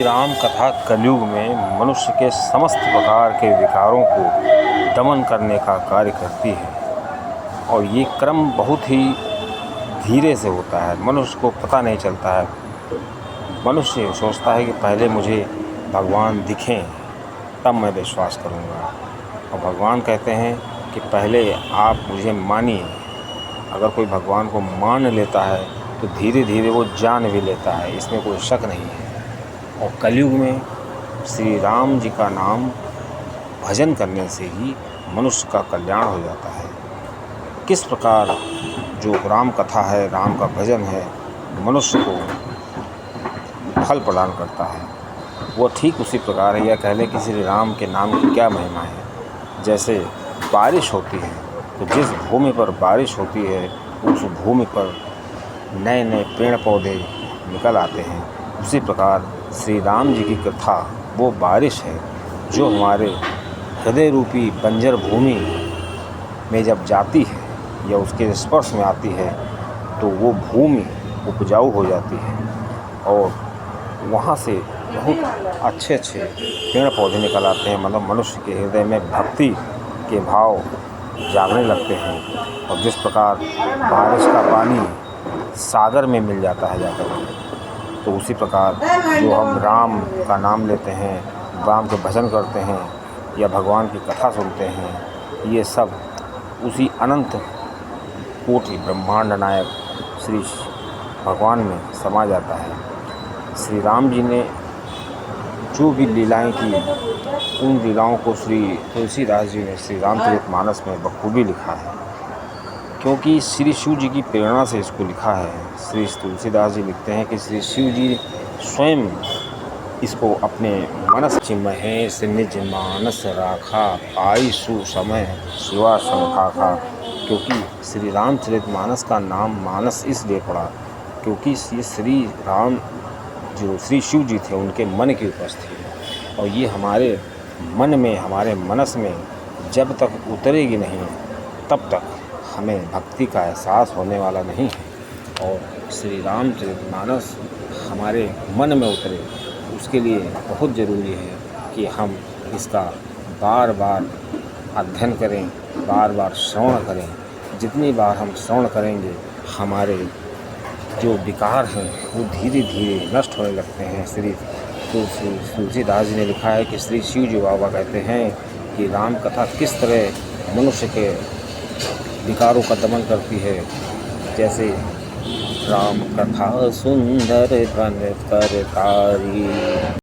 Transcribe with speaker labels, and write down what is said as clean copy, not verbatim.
Speaker 1: राम कथा कलयुग में मनुष्य के समस्त प्रकार के विकारों को दमन करने का कार्य करती है और ये क्रम बहुत ही धीरे से होता है। मनुष्य को पता नहीं चलता है। मनुष्य सोचता है कि पहले मुझे भगवान दिखें तब मैं विश्वास करूँगा, और भगवान कहते हैं कि पहले आप मुझे मानिए। अगर कोई भगवान को मान लेता है तो धीरे धीरे वो जान भी लेता है, इसमें कोई शक नहीं है। और कलयुग में श्री राम जी का नाम भजन करने से ही मनुष्य का कल्याण हो जाता है। किस प्रकार जो राम कथा है, राम का भजन है, मनुष्य को फल प्रदान करता है, वो ठीक उसी प्रकार है। या कह लें कि श्री राम के नाम की क्या महिमा है। जैसे बारिश होती है तो जिस भूमि पर बारिश होती है उस भूमि पर नए नए पेड़ पौधे निकल आते हैं, उसी प्रकार श्री राम जी की कथा वो बारिश है जो हमारे हृदय रूपी बंजर भूमि में जब जाती है या उसके स्पर्श में आती है तो वो भूमि उपजाऊ हो जाती है और वहाँ से बहुत अच्छे अच्छे पेड़ पौधे निकल आते हैं। मतलब मनुष्य के हृदय में भक्ति के भाव जागने लगते हैं। और जिस प्रकार बारिश का पानी सागर में मिल जाता है जाकर, तो उसी प्रकार जो हम राम का नाम लेते हैं, राम के भजन करते हैं या भगवान की कथा सुनते हैं, ये सब उसी अनंत कोटि ब्रह्मांड नायक श्री भगवान में समा जाता है। श्री राम जी ने जो भी लीलाएं की, उन लीलाओं को श्री तुलसीदास जी ने श्री रामचरितमानस में बखूबी लिखा है, क्योंकि श्री शिव जी की प्रेरणा से इसको लिखा है। श्री तुलसीदास जी लिखते हैं कि श्री शिव जी स्वयं इसको अपने मनस चिन्महेश निज मानस राखा, पाई सुसमय शिवा शंखाखा। क्योंकि श्री रामचरितमानस का नाम मानस इसलिए पड़ा क्योंकि ये श्री राम जो श्री शिव जी थे उनके मन की उपज थी, और ये हमारे मन में, हमारे मनस में जब तक उतरेगी नहीं तब तक हमें भक्ति का एहसास होने वाला नहीं है। और श्री रामचरितमानस हमारे मन में उतरे, उसके लिए बहुत ज़रूरी है कि हम इसका बार बार अध्ययन करें, बार बार श्रवण करें। जितनी बार हम श्रवण करेंगे हमारे जो विकार हैं वो धीरे धीरे नष्ट होने लगते हैं। श्री तुलसीदास जी ने लिखा है कि श्री शिव जी बाबा कहते हैं कि राम कथा किस तरह मनुष्य के विकारों का दमन करती है। जैसे राम कथा सुंदर बन कर तारी।